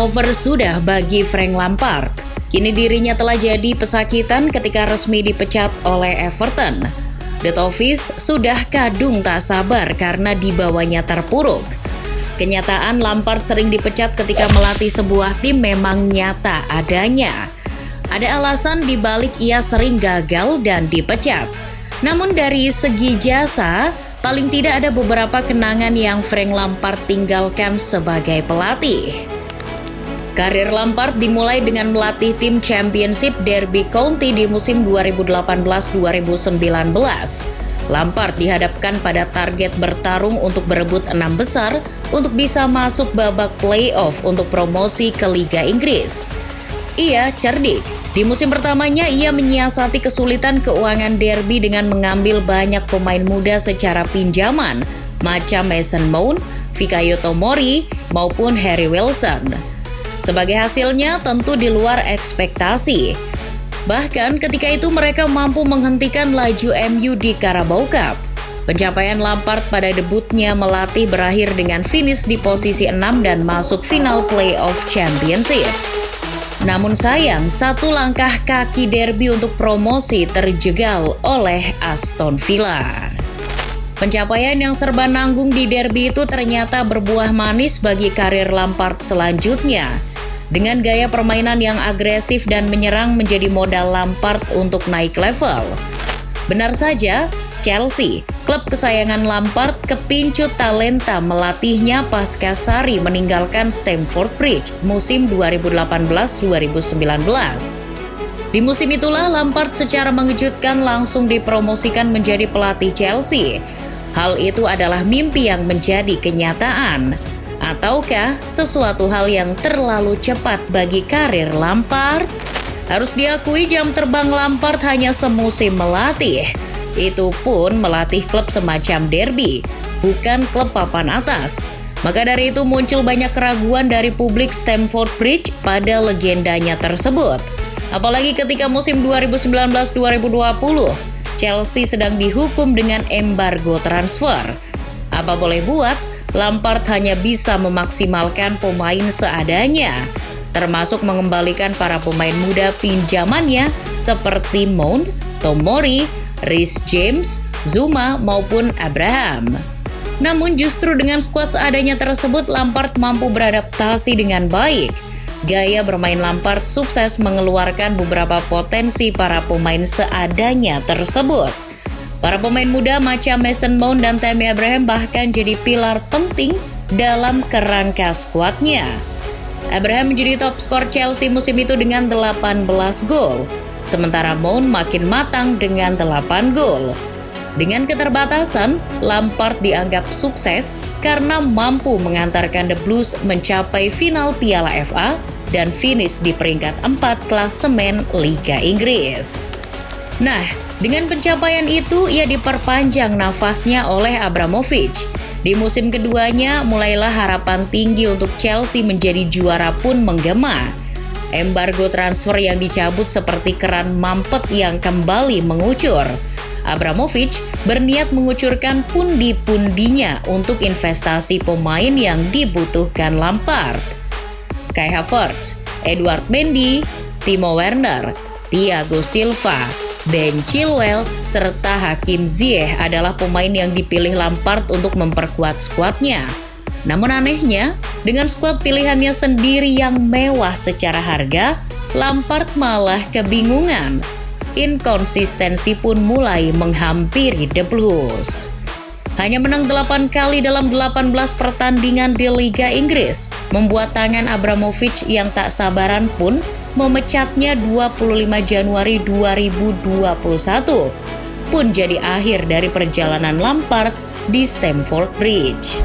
over sudah bagi Frank Lampard. Kini dirinya telah jadi pesakitan ketika resmi dipecat oleh Everton. The Toffees sudah kadung tak sabar karena dibawanya terpuruk. Kenyataan Lampard sering dipecat ketika melatih sebuah tim memang nyata adanya. Ada alasan di balik ia sering gagal dan dipecat. Namun dari segi jasa, paling tidak ada beberapa kenangan yang Frank Lampard tinggalkan sebagai pelatih. Karir Lampard dimulai dengan melatih tim Championship Derby County di musim 2018-2019. Lampard dihadapkan pada target bertarung untuk berebut 6 besar untuk bisa masuk babak playoff untuk promosi ke Liga Inggris. Ia cerdik. Di musim pertamanya ia menyiasati kesulitan keuangan derby dengan mengambil banyak pemain muda secara pinjaman macam Mason Mount, Fikayo Tomori maupun Harry Wilson. Sebagai hasilnya tentu di luar ekspektasi. Bahkan ketika itu mereka mampu menghentikan laju MU di Carabao Cup. Pencapaian Lampard pada debutnya melatih berakhir dengan finish di posisi 6 dan masuk final playoff Championship. Namun sayang, satu langkah kaki derby untuk promosi terjegal oleh Aston Villa. Pencapaian yang serba nanggung di derby itu ternyata berbuah manis bagi karir Lampard selanjutnya. Dengan gaya permainan yang agresif dan menyerang menjadi modal Lampard untuk naik level. Benar saja, Chelsea, klub kesayangan Lampard, kepincut talenta melatihnya pasca Sarri meninggalkan Stamford Bridge musim 2018-2019. Di musim itulah Lampard secara mengejutkan langsung dipromosikan menjadi pelatih Chelsea. Hal itu adalah mimpi yang menjadi kenyataan. Ataukah sesuatu hal yang terlalu cepat bagi karir Lampard? Harus diakui jam terbang Lampard hanya semusim melatih. Itu pun melatih klub semacam derby, bukan klub papan atas. Maka dari itu muncul banyak keraguan dari publik Stamford Bridge pada legendanya tersebut. Apalagi ketika musim 2019-2020, Chelsea sedang dihukum dengan embargo transfer. Apa boleh buat, Lampard hanya bisa memaksimalkan pemain seadanya, termasuk mengembalikan para pemain muda pinjamannya seperti Mount, Tomori, Reece James, Zuma maupun Abraham. Namun justru dengan skuad seadanya tersebut Lampard mampu beradaptasi dengan baik. Gaya bermain Lampard sukses mengeluarkan beberapa potensi para pemain seadanya tersebut. Para pemain muda macam Mason Mount dan Tammy Abraham bahkan jadi pilar penting dalam kerangka skuadnya. Abraham menjadi top skor Chelsea musim itu dengan 18 gol. Sementara Mount makin matang dengan 8 gol. Dengan keterbatasan, Lampard dianggap sukses karena mampu mengantarkan The Blues mencapai final Piala FA dan finish di peringkat 4 klasemen Liga Inggris. Nah, dengan pencapaian itu ia diperpanjang nafasnya oleh Abramovich. Di musim keduanya mulailah harapan tinggi untuk Chelsea menjadi juara pun menggema. Embargo transfer yang dicabut seperti keran mampet yang kembali mengucur. Abramovich berniat mengucurkan pundi-pundinya untuk investasi pemain yang dibutuhkan Lampard. Kai Havertz, Edouard Mendy, Timo Werner, Thiago Silva, Ben Chilwell, serta Hakim Ziyech adalah pemain yang dipilih Lampard untuk memperkuat skuadnya. Namun anehnya, dengan skuad pilihannya sendiri yang mewah secara harga, Lampard malah kebingungan. Inkonsistensi pun mulai menghampiri The Blues. Hanya menang 8 kali dalam 18 pertandingan di Liga Inggris, membuat tangan Abramovich yang tak sabaran pun memecatnya 25 Januari 2021. Pun jadi akhir dari perjalanan Lampard di Stamford Bridge.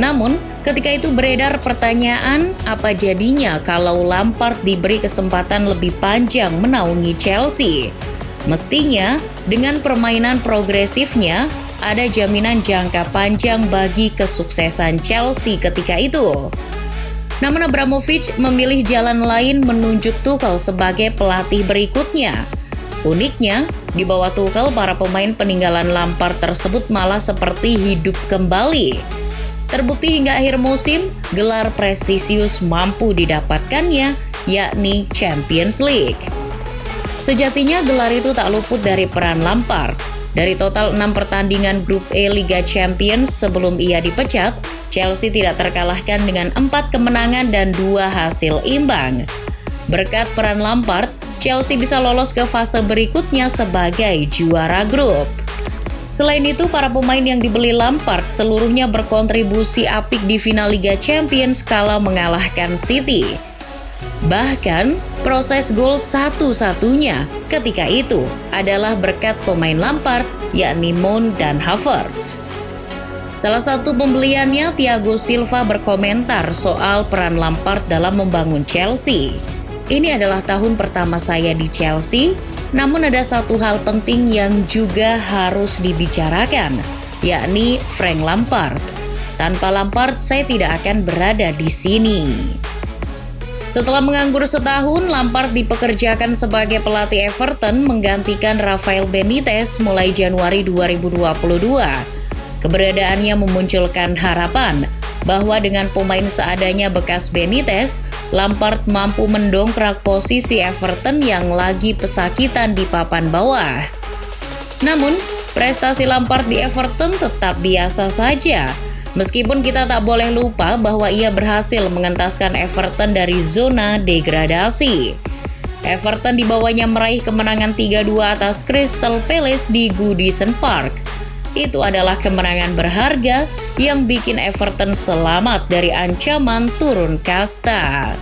Namun, ketika itu beredar pertanyaan apa jadinya kalau Lampard diberi kesempatan lebih panjang menaungi Chelsea. Mestinya, dengan permainan progresifnya, ada jaminan jangka panjang bagi kesuksesan Chelsea ketika itu. Namun Abramovich memilih jalan lain menunjuk Tuchel sebagai pelatih berikutnya. Uniknya, di bawah Tuchel para pemain peninggalan Lampard tersebut malah seperti hidup kembali. Terbukti hingga akhir musim, gelar prestisius mampu didapatkannya, yakni Champions League. Sejatinya gelar itu tak luput dari peran Lampard. Dari total 6 pertandingan grup E Liga Champions sebelum ia dipecat, Chelsea tidak terkalahkan dengan 4 kemenangan dan 2 hasil imbang. Berkat peran Lampard, Chelsea bisa lolos ke fase berikutnya sebagai juara grup. Selain itu, para pemain yang dibeli Lampard seluruhnya berkontribusi apik di final Liga Champions kala mengalahkan City. Bahkan, proses gol satu-satunya ketika itu adalah berkat pemain Lampard, yakni Mount dan Havertz. Salah satu pembeliannya, Thiago Silva, berkomentar soal peran Lampard dalam membangun Chelsea. Ini adalah tahun pertama saya di Chelsea, namun ada satu hal penting yang juga harus dibicarakan, yakni Frank Lampard. Tanpa Lampard, saya tidak akan berada di sini. Setelah menganggur setahun, Lampard dipekerjakan sebagai pelatih Everton menggantikan Rafael Benitez mulai Januari 2022. Keberadaannya memunculkan harapan bahwa dengan pemain seadanya bekas Benitez, Lampard mampu mendongkrak posisi Everton yang lagi pesakitan di papan bawah. Namun, prestasi Lampard di Everton tetap biasa saja. Meskipun kita tak boleh lupa bahwa ia berhasil mengentaskan Everton dari zona degradasi. Everton dibawanya meraih kemenangan 3-2 atas Crystal Palace di Goodison Park. Itu adalah kemenangan berharga yang bikin Everton selamat dari ancaman turun kasta.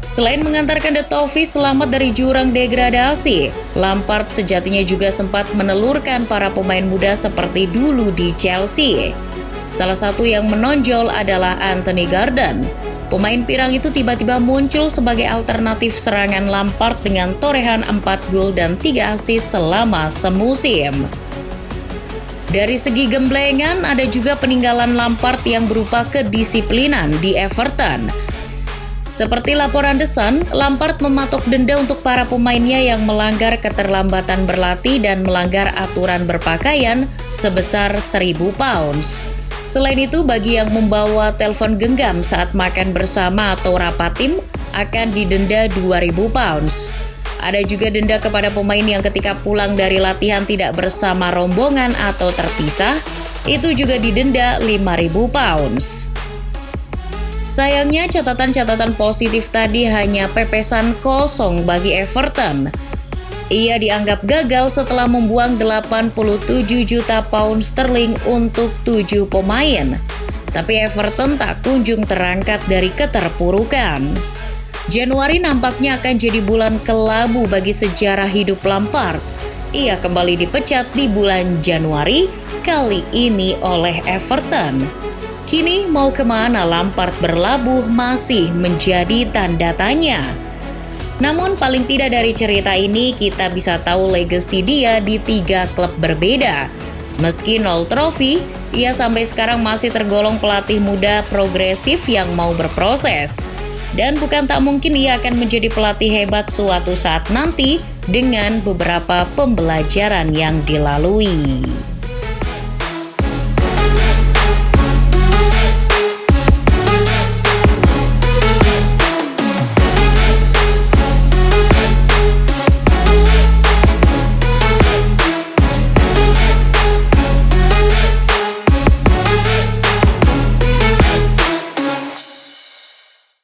Selain mengantarkan The Toffees selamat dari jurang degradasi, Lampard sejatinya juga sempat menelurkan para pemain muda seperti dulu di Chelsea. Salah satu yang menonjol adalah Anthony Gordon. Pemain pirang itu tiba-tiba muncul sebagai alternatif serangan Lampard dengan torehan 4 gol dan 3 assist selama semusim. Dari segi gemblengan, ada juga peninggalan Lampard yang berupa kedisiplinan di Everton. Seperti laporan The Sun, Lampard mematok denda untuk para pemainnya yang melanggar keterlambatan berlatih dan melanggar aturan berpakaian sebesar £1.000. Selain itu, bagi yang membawa telepon genggam saat makan bersama atau rapat tim akan didenda £2.000. Ada juga denda kepada pemain yang ketika pulang dari latihan tidak bersama rombongan atau terpisah, itu juga didenda £5.000. Sayangnya catatan-catatan positif tadi hanya pepesan kosong bagi Everton. Ia dianggap gagal setelah membuang 87 juta pound sterling untuk 7 pemain. Tapi Everton tak kunjung terangkat dari keterpurukan. Januari nampaknya akan jadi bulan kelabu bagi sejarah hidup Lampard. Ia kembali dipecat di bulan Januari, kali ini oleh Everton. Kini mau kemana Lampard berlabuh masih menjadi tanda tanya. Namun paling tidak dari cerita ini kita bisa tahu legasi dia di 3 klub berbeda. Meski 0 trofi, ia sampai sekarang masih tergolong pelatih muda progresif yang mau berproses. Dan bukan tak mungkin ia akan menjadi pelatih hebat suatu saat nanti dengan beberapa pembelajaran yang dilalui.